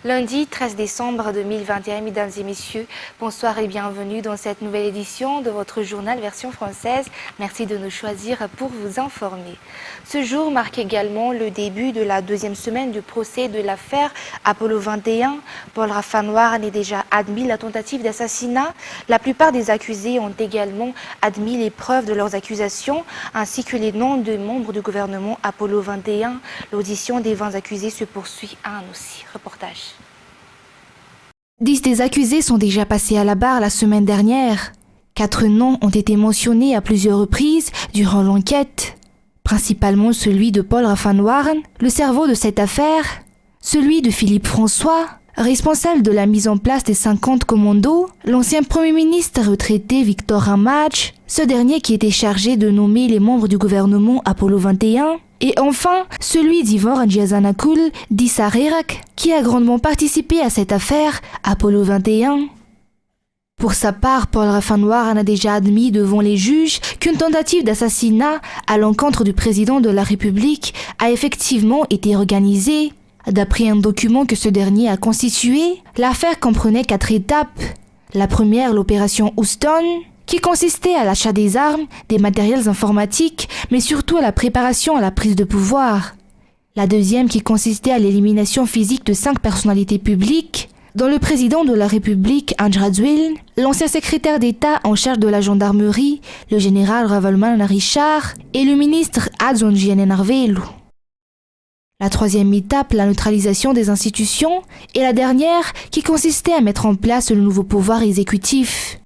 Lundi 13 décembre 2021, mesdames et messieurs, bonsoir et bienvenue dans cette nouvelle édition de votre journal version française. Merci de nous choisir pour vous informer. Ce jour marque également le début de la deuxième semaine du procès de l'affaire Apollo 21. Paul Rafanoir a déjà admis la tentative d'assassinat. La plupart des accusés ont également admis les preuves de leurs accusations, ainsi que les noms de membres du gouvernement Apollo 21. L'audition des 20 accusés se poursuit à Annecy. Reportage. 10 des accusés sont déjà passés à la barre la semaine dernière. 4 noms ont été mentionnés à plusieurs reprises durant l'enquête. Principalement celui de Paul Rafanoir, le cerveau de cette affaire, celui de Philippe François, responsable de la mise en place des 50 commandos, l'ancien Premier ministre retraité Victor Hamadj, ce dernier qui était chargé de nommer les membres du gouvernement Apollo 21, et enfin, celui d'Ivor Ndiazanakul d'Issarirak, qui a grandement participé à cette affaire, Apollo 21. Pour sa part, Paul Rafanoir en a déjà admis devant les juges qu'une tentative d'assassinat à l'encontre du président de la République a effectivement été organisée. D'après un document que ce dernier a constitué, l'affaire comprenait 4 étapes. La première, l'opération Houston, qui consistait à l'achat des armes, des matériels informatiques, mais surtout à la préparation à la prise de pouvoir. La deuxième qui consistait à l'élimination physique de 5 personnalités publiques, dont le président de la République, André Rajoelina, l'ancien secrétaire d'État en charge de la gendarmerie, le général Ravalman Richard, et le ministre Adjon Narvelu. La troisième étape, la neutralisation des institutions, et la dernière qui consistait à mettre en place le nouveau pouvoir exécutif.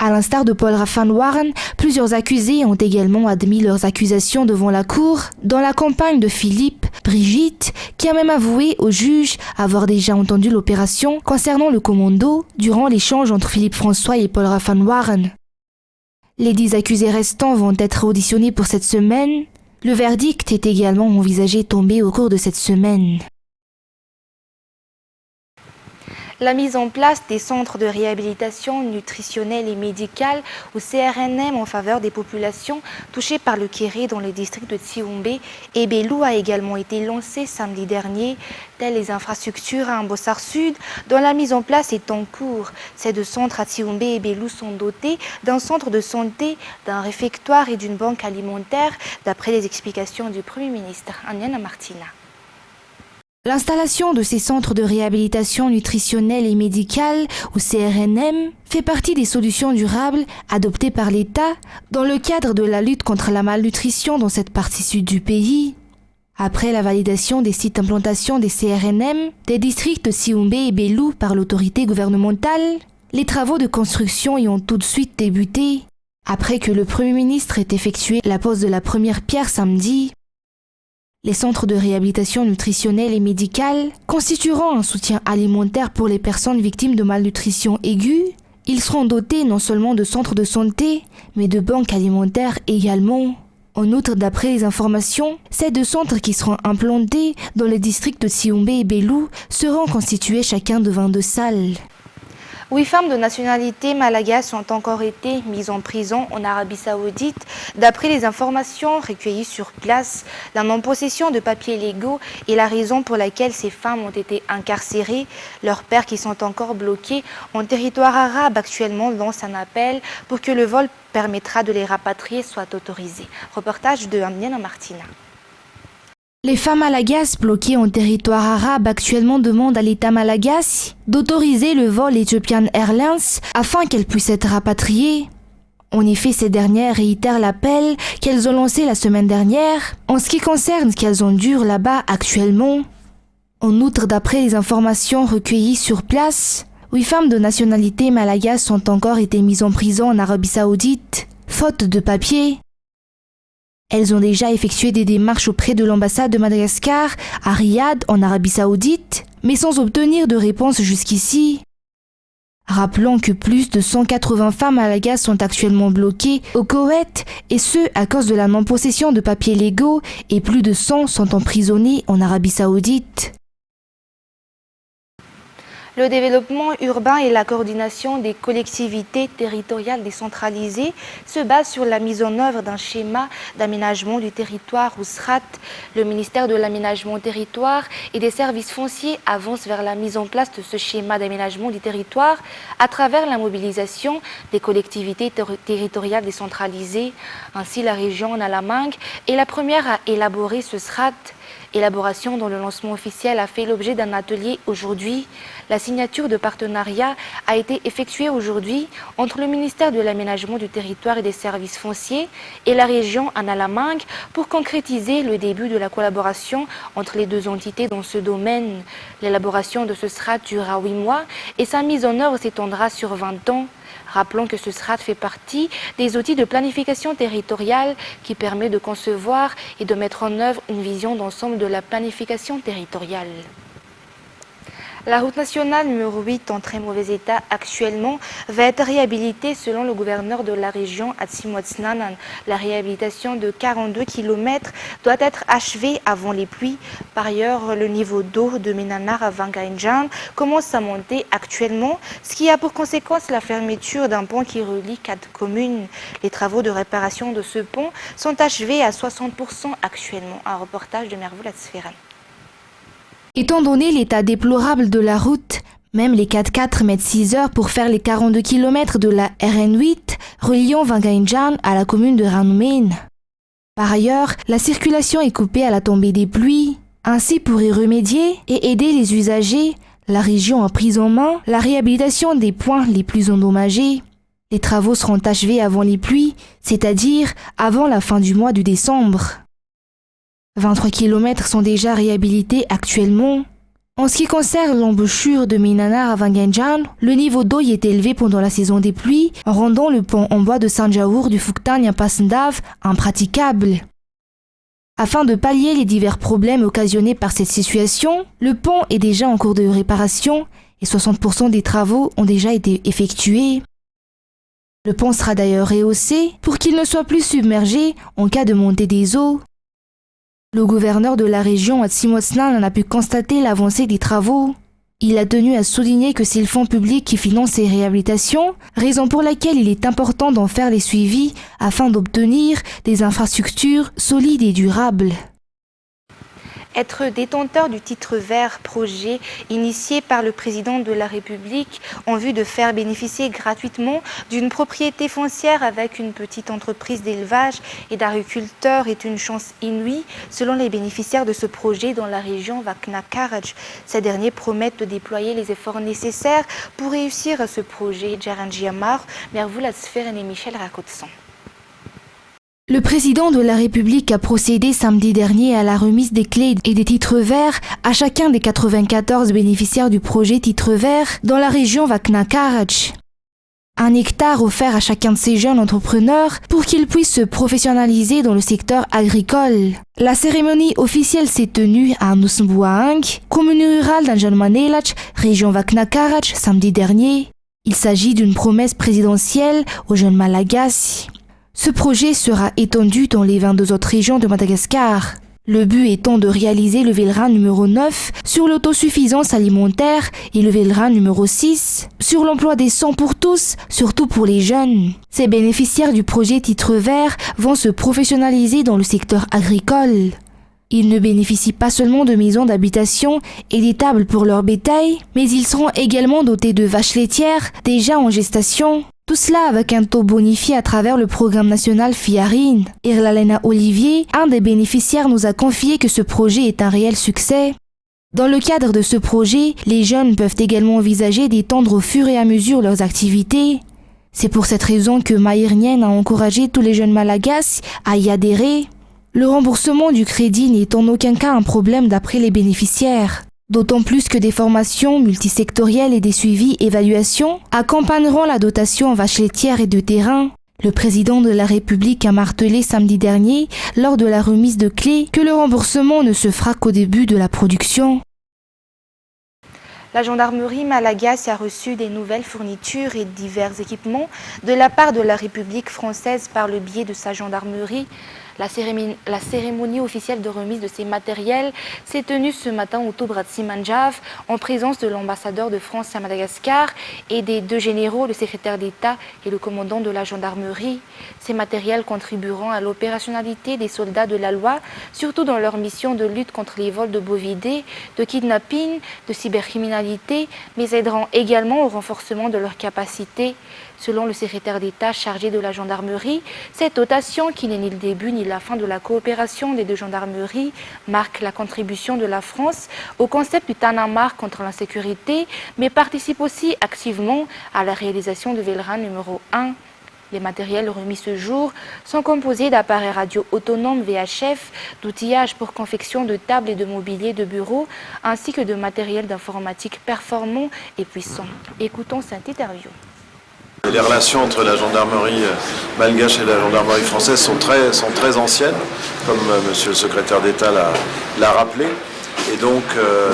À l'instar de Paul Rafanoir, plusieurs accusés ont également admis leurs accusations devant la cour, dont la compagne de Philippe, Brigitte, qui a même avoué au juge avoir déjà entendu l'opération concernant le commando durant l'échange entre Philippe François et Paul Rafanoir. Les 10 accusés restants vont être auditionnés pour cette semaine. Le verdict est également envisagé tomber au cours de cette semaine. La mise en place des centres de réhabilitation nutritionnelle et médicale ou CRNM en faveur des populations touchées par le Kéré dans les districts de Tsioumbé et Bélou a également été lancée samedi dernier. Telles les infrastructures à Ambossar Sud, dont la mise en place est en cours. Ces 2 centres à Tsioumbé et Bélou sont dotés d'un centre de santé, d'un réfectoire et d'une banque alimentaire, d'après les explications du Premier ministre, Aniana Martina. L'installation de ces centres de réhabilitation nutritionnelle et médicale, ou CRNM, fait partie des solutions durables adoptées par l'État dans le cadre de la lutte contre la malnutrition dans cette partie sud du pays. Après la validation des sites d'implantation des CRNM des districts de Tsioumbé et Bélou par l'autorité gouvernementale, les travaux de construction y ont tout de suite débuté. Après que le Premier ministre ait effectué la pose de la première pierre samedi, les centres de réhabilitation nutritionnelle et médicale constitueront un soutien alimentaire pour les personnes victimes de malnutrition aiguë. Ils seront dotés non seulement de centres de santé, mais de banques alimentaires également. En outre, d'après les informations, ces 2 centres qui seront implantés dans les districts de Tsioumbé et Bélou seront constitués chacun de 22 salles. 8 femmes de nationalité malagasy ont encore été mises en prison en Arabie Saoudite. D'après les informations recueillies sur place, la non-possession de papiers légaux est la raison pour laquelle ces femmes ont été incarcérées. Leurs pères, qui sont encore bloqués en territoire arabe actuellement, lancent un appel pour que le vol permettra de les rapatrier soit autorisé. Reportage de Aniana Martina. Les femmes malagasy bloquées en territoire arabe actuellement demandent à l'État malagasy d'autoriser le vol Ethiopian Airlines afin qu'elles puissent être rapatriées. En effet, ces dernières réitèrent l'appel qu'elles ont lancé la semaine dernière en ce qui concerne ce qu'elles endurent là-bas actuellement. En outre, d'après les informations recueillies sur place, 8 femmes de nationalité malagasy ont encore été mises en prison en Arabie Saoudite, faute de papiers. Elles ont déjà effectué des démarches auprès de l'ambassade de Madagascar à Riyad en Arabie Saoudite, mais sans obtenir de réponse jusqu'ici. Rappelons que plus de 180 femmes malagasy sont actuellement bloquées au Koweït, et ce à cause de la non-possession de papiers légaux, et plus de 100 sont emprisonnées en Arabie Saoudite. Le développement urbain et la coordination des collectivités territoriales décentralisées se basent sur la mise en œuvre d'un schéma d'aménagement du territoire ou SRAT. Le ministère de l'Aménagement du territoire et des services fonciers avance vers la mise en place de ce schéma d'aménagement du territoire à travers la mobilisation des collectivités territoriales décentralisées. Ainsi, la région Nalamangue est la première à élaborer ce SRAT. Élaboration dont le lancement officiel a fait l'objet d'un atelier aujourd'hui. La signature de partenariat a été effectuée aujourd'hui entre le ministère de l'Aménagement du territoire et des services fonciers et la région Nalamangue pour concrétiser le début de la collaboration entre les deux entités dans ce domaine. L'élaboration de ce SRAT durera 8 mois et sa mise en œuvre s'étendra sur 20 ans. Rappelons que ce SRAT fait partie des outils de planification territoriale qui permet de concevoir et de mettre en œuvre une vision d'ensemble de la planification territoriale. La route nationale numéro 8 en très mauvais état actuellement va être réhabilitée selon le gouverneur de la région Atsimotsnanan. La réhabilitation de 42 km doit être achevée avant les pluies. Par ailleurs, le niveau d'eau de Minanar à Vangainjan commence à monter actuellement, ce qui a pour conséquence la fermeture d'un pont qui relie 4 communes. Les travaux de réparation de ce pont sont achevés à 60% actuellement. Un reportage de Mervoul Atsferan. Étant donné l'état déplorable de la route, même les 4x4 mettent 6 heures pour faire les 42 km de la RN8 reliant Vangainjan à la commune de Ranoumen. Par ailleurs, la circulation est coupée à la tombée des pluies. Ainsi, pour y remédier et aider les usagers, la région a pris en main la réhabilitation des points les plus endommagés. Les travaux seront achevés avant les pluies, c'est-à-dire avant la fin du mois de décembre. 23 km sont déjà réhabilités actuellement. En ce qui concerne l'embouchure de Minanar à Vangainjan, le niveau d'eau y est élevé pendant la saison des pluies, rendant le pont en bois de Sanjaour du Fouktang à Passendav impraticable. Afin de pallier les divers problèmes occasionnés par cette situation, le pont est déjà en cours de réparation et 60% des travaux ont déjà été effectués. Le pont sera d'ailleurs rehaussé pour qu'il ne soit plus submergé en cas de montée des eaux. Le gouverneur de la région Atsimotsnanan a pu constater l'avancée des travaux. Il a tenu à souligner que c'est le fonds public qui finance ces réhabilitations, raison pour laquelle il est important d'en faire les suivis afin d'obtenir des infrastructures solides et durables. Être détenteur du titre vert projet initié par le président de la République en vue de faire bénéficier gratuitement d'une propriété foncière avec une petite entreprise d'élevage et d'agriculteurs est une chance inouïe selon les bénéficiaires de ce projet dans la région Vakna-Karaj. Ces derniers promettent de déployer les efforts nécessaires pour réussir ce projet. Djaranji Amar, Mervoul Atsferan et Michel Rakotsan. Le président de la République a procédé samedi dernier à la remise des clés et des titres verts à chacun des 94 bénéficiaires du projet titre vert dans la région Vakna-Karaj. 1 hectare offert à chacun de ces jeunes entrepreneurs pour qu'ils puissent se professionnaliser dans le secteur agricole. La cérémonie officielle s'est tenue à Nusmbuang, commune rurale d'Anjanmanelach, région Vakna-Karaj, samedi dernier. Il s'agit d'une promesse présidentielle aux jeunes Malagasy. Ce projet sera étendu dans les 22 autres régions de Madagascar. Le but étant de réaliser le VELRA numéro 9 sur l'autosuffisance alimentaire et le VELRA numéro 6 sur l'emploi décent pour tous, surtout pour les jeunes. Ces bénéficiaires du projet titre vert vont se professionnaliser dans le secteur agricole. Ils ne bénéficient pas seulement de maisons d'habitation et d'étables pour leur bétail, mais ils seront également dotés de vaches laitières déjà en gestation. Tout cela avec un taux bonifié à travers le programme national FIARIN. Irlalena Olivier, un des bénéficiaires, nous a confié que ce projet est un réel succès. Dans le cadre de ce projet, les jeunes peuvent également envisager d'étendre au fur et à mesure leurs activités. C'est pour cette raison que Maïrnien a encouragé tous les jeunes Malagasy à y adhérer. Le remboursement du crédit n'est en aucun cas un problème d'après les bénéficiaires. D'autant plus que des formations multisectorielles et des suivis évaluations accompagneront la dotation en vaches laitières et de terrain. Le président de la République a martelé samedi dernier, lors de la remise de clés, que le remboursement ne se fera qu'au début de la production. La gendarmerie malagasy a reçu des nouvelles fournitures et divers équipements de la part de la République française par le biais de sa gendarmerie. La cérémonie officielle de remise de ces matériels s'est tenue ce matin au Toubrat Simanjaf en présence de l'ambassadeur de France à Madagascar et des deux généraux, le secrétaire d'État et le commandant de la gendarmerie. Ces matériels contribueront à l'opérationnalité des soldats de la loi, surtout dans leur mission de lutte contre les vols de bovidés, de kidnapping, de cybercriminalité, mais aideront également au renforcement de leurs capacités. Selon le secrétaire d'État chargé de la gendarmerie, cette dotation, qui n'est ni le début ni la fin de la coopération des deux gendarmeries, marque la contribution de la France au concept du Tanamar contre l'insécurité, mais participe aussi activement à la réalisation de Velran numéro 1. Les matériels remis ce jour sont composés d'appareils radio autonomes VHF, d'outillage pour confection de tables et de mobilier de bureau, ainsi que de matériel d'informatique performant et puissant. Écoutons cette interview. Les relations entre la gendarmerie malgache et la gendarmerie française sont très anciennes, comme monsieur le secrétaire d'État l'a rappelé. Et donc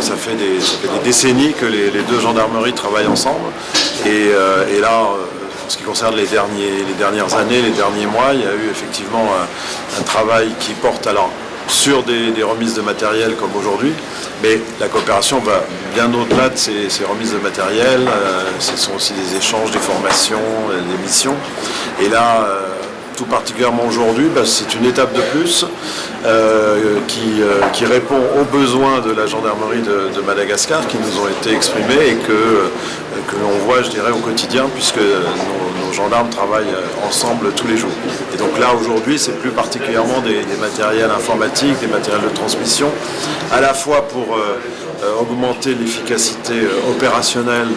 ça fait des décennies que les deux gendarmeries travaillent ensemble. Et là, en ce qui concerne les dernières années, les derniers mois, il y a eu effectivement un travail qui porte alors sur des remises de matériel comme aujourd'hui, mais la coopération va bien au-delà de ces remises de matériel. Ce sont aussi des échanges, des formations, des missions. Et là, tout particulièrement aujourd'hui, c'est une étape de plus qui répond aux besoins de la gendarmerie de Madagascar qui nous ont été exprimés et que l'on voit, je dirais, au quotidien, puisque nos gendarmes travaillent ensemble tous les jours. Et donc là, aujourd'hui, c'est plus particulièrement des matériels informatiques, des matériels de transmission, à la fois pour augmenter l'efficacité opérationnelle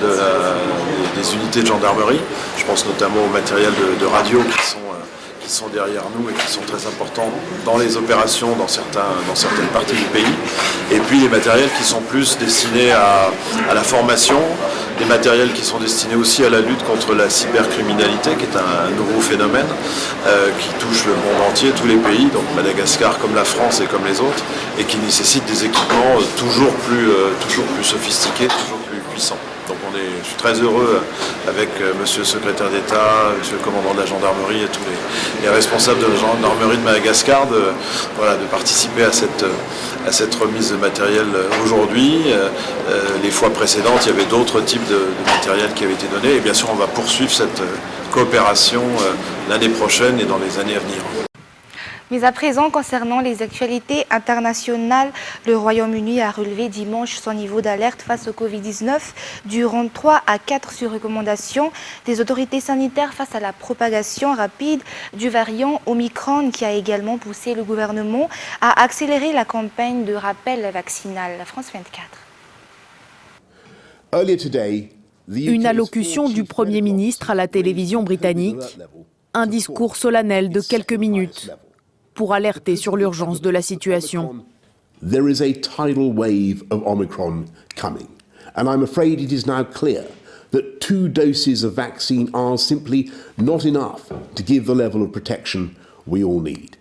des unités de gendarmerie. Je pense notamment au matériel de radio qui sont derrière nous et qui sont très importants dans les opérations dans certaines parties du pays. Et puis les matériels qui sont plus destinés à la formation, des matériels qui sont destinés aussi à la lutte contre la cybercriminalité, qui est un nouveau phénomène qui touche le monde entier, tous les pays, donc Madagascar comme la France et comme les autres, et qui nécessite des équipements toujours plus sophistiqués, toujours plus puissants. Donc je suis très heureux avec monsieur le secrétaire d'État, monsieur le commandant de la gendarmerie et tous les responsables de la gendarmerie de Madagascar de participer à cette remise de matériel aujourd'hui. Les fois précédentes, il y avait d'autres types de matériel qui avaient été donnés et bien sûr on va poursuivre cette coopération l'année prochaine et dans les années à venir. Mais à présent, concernant les actualités internationales, le Royaume-Uni a relevé dimanche son niveau d'alerte face au Covid-19 durant 3 à 4 sur recommandation des autorités sanitaires face à la propagation rapide du variant Omicron qui a également poussé le gouvernement à accélérer la campagne de rappel vaccinal. La France 24. Une allocution du Premier ministre à la télévision britannique, un discours solennel de quelques minutes pour alerter sur l'urgence de la situation. There is a tidal wave of Omicron coming, and I'm afraid it is now clear that 2 doses of vaccine are simply not enough to give the level of protection we all need.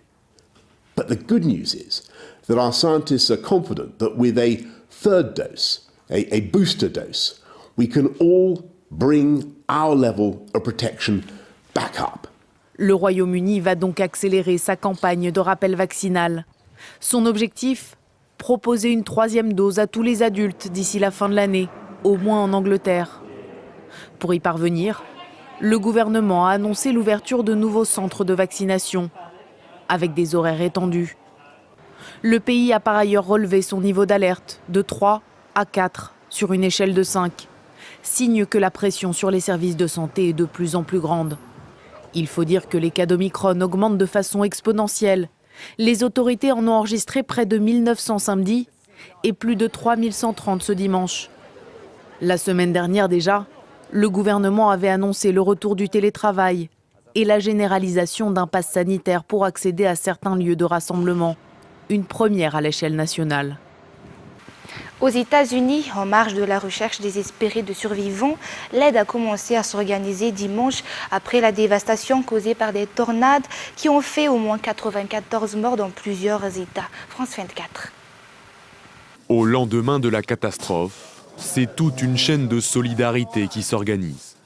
But the good news is that our scientists are confident that with a 3rd dose, a booster dose, we can all bring our level of protection back up. Le Royaume-Uni va donc accélérer sa campagne de rappel vaccinal. Son objectif ? Proposer une 3e dose à tous les adultes d'ici la fin de l'année, au moins en Angleterre. Pour y parvenir, le gouvernement a annoncé l'ouverture de nouveaux centres de vaccination, avec des horaires étendus. Le pays a par ailleurs relevé son niveau d'alerte de 3 à 4 sur une échelle de 5, signe que la pression sur les services de santé est de plus en plus grande. Il faut dire que les cas d'Omicron augmentent de façon exponentielle. Les autorités en ont enregistré près de 1900 samedi et plus de 3130 ce dimanche. La semaine dernière déjà, le gouvernement avait annoncé le retour du télétravail et la généralisation d'un pass sanitaire pour accéder à certains lieux de rassemblement, une première à l'échelle nationale. Aux États-Unis, en marge de la recherche désespérée de survivants, l'aide a commencé à s'organiser dimanche après la dévastation causée par des tornades qui ont fait au moins 94 morts dans plusieurs États. France 24. Au lendemain de la catastrophe, c'est toute une chaîne de solidarité qui s'organise.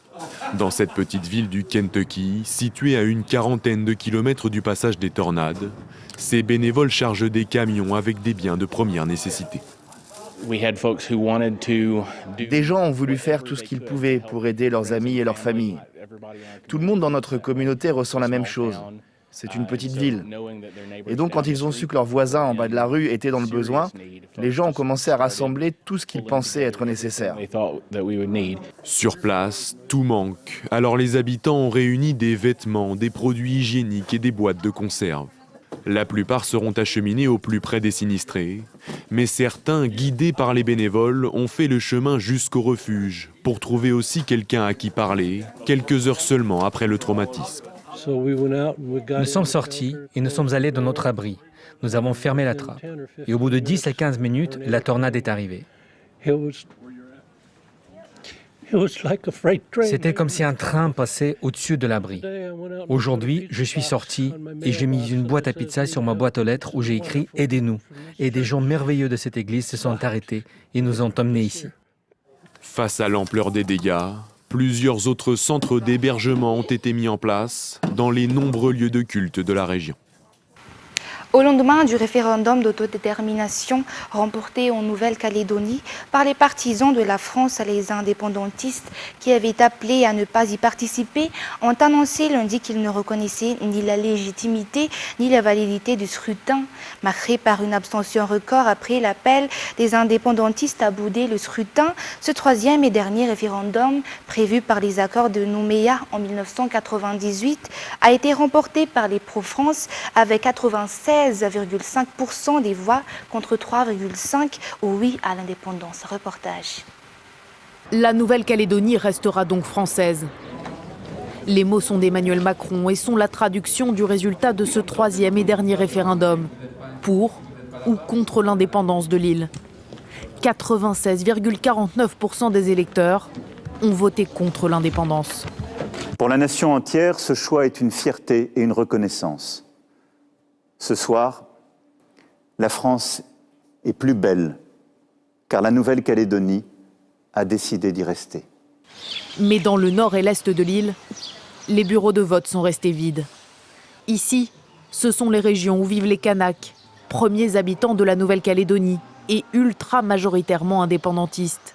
Dans cette petite ville du Kentucky, située à une quarantaine de kilomètres du passage des tornades, ces bénévoles chargent des camions avec des biens de première nécessité. Des gens ont voulu faire tout ce qu'ils pouvaient pour aider leurs amis et leurs familles. Tout le monde dans notre communauté ressent la même chose. C'est une petite ville. Et donc, quand ils ont su que leurs voisins en bas de la rue étaient dans le besoin, les gens ont commencé à rassembler tout ce qu'ils pensaient être nécessaire. Sur place, tout manque. Alors les habitants ont réuni des vêtements, des produits hygiéniques et des boîtes de conserve. La plupart seront acheminés au plus près des sinistrés, mais certains, guidés par les bénévoles, ont fait le chemin jusqu'au refuge pour trouver aussi quelqu'un à qui parler, quelques heures seulement après le traumatisme. Nous sommes sortis et nous sommes allés dans notre abri. Nous avons fermé la trappe. Et au bout de 10 à 15 minutes, la tornade est arrivée. C'était comme si un train passait au-dessus de l'abri. Aujourd'hui, je suis sorti et j'ai mis une boîte à pizza sur ma boîte aux lettres où j'ai écrit « Aidez-nous ». Et des gens merveilleux de cette église se sont arrêtés et nous ont emmenés ici. Face à l'ampleur des dégâts, plusieurs autres centres d'hébergement ont été mis en place dans les nombreux lieux de culte de la région. Au lendemain du référendum d'autodétermination remporté en Nouvelle-Calédonie par les partisans de la France, les indépendantistes qui avaient appelé à ne pas y participer ont annoncé lundi qu'ils ne reconnaissaient ni la légitimité ni la validité du scrutin. Marqué par une abstention record après l'appel des indépendantistes à bouder le scrutin, ce troisième et dernier référendum prévu par les accords de Nouméa en 1998 a été remporté par les pro-France avec 96,5% des voix contre 3,5% au oui à l'indépendance. Reportage. La Nouvelle-Calédonie restera donc française. Les mots sont d'Emmanuel Macron et sont la traduction du résultat de ce troisième et dernier référendum. Pour ou contre l'indépendance de l'île. 96,49% des électeurs ont voté contre l'indépendance. Pour la nation entière, ce choix est une fierté et une reconnaissance. Ce soir, la France est plus belle, car la Nouvelle-Calédonie a décidé d'y rester. Mais dans le nord et l'est de l'île, les bureaux de vote sont restés vides. Ici, ce sont les régions où vivent les Kanaks, premiers habitants de la Nouvelle-Calédonie et ultra majoritairement indépendantistes.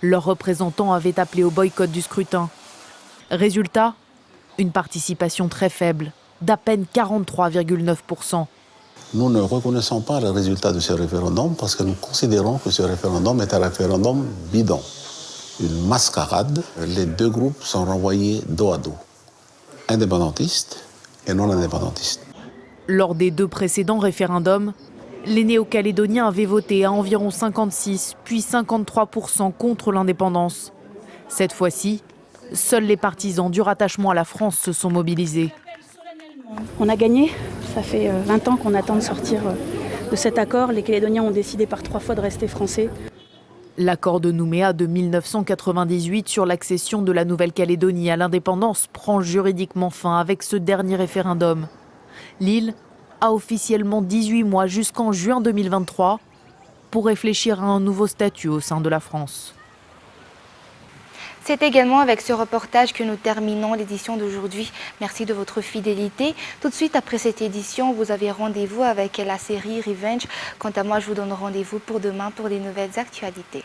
Leurs représentants avaient appelé au boycott du scrutin. Résultat, une participation très faible, d'à peine 43,9%. Nous ne reconnaissons pas le résultat de ce référendum parce que nous considérons que ce référendum est un référendum bidon. Une mascarade. Les deux groupes sont renvoyés dos à dos. Indépendantistes et non indépendantistes. Lors des deux précédents référendums, les néo-calédoniens avaient voté à environ 56 puis 53% contre l'indépendance. Cette fois-ci, seuls les partisans du rattachement à la France se sont mobilisés. On a gagné, ça fait 20 ans qu'on attend de sortir de cet accord. Les Calédoniens ont décidé par 3 fois de rester français. L'accord de Nouméa de 1998 sur l'accession de la Nouvelle-Calédonie à l'indépendance prend juridiquement fin avec ce dernier référendum. L'île a officiellement 18 mois jusqu'en juin 2023 pour réfléchir à un nouveau statut au sein de la France. C'est également avec ce reportage que nous terminons l'édition d'aujourd'hui. Merci de votre fidélité. Tout de suite après cette édition, vous avez rendez-vous avec la série Revenge. Quant à moi, je vous donne rendez-vous pour demain pour des nouvelles actualités.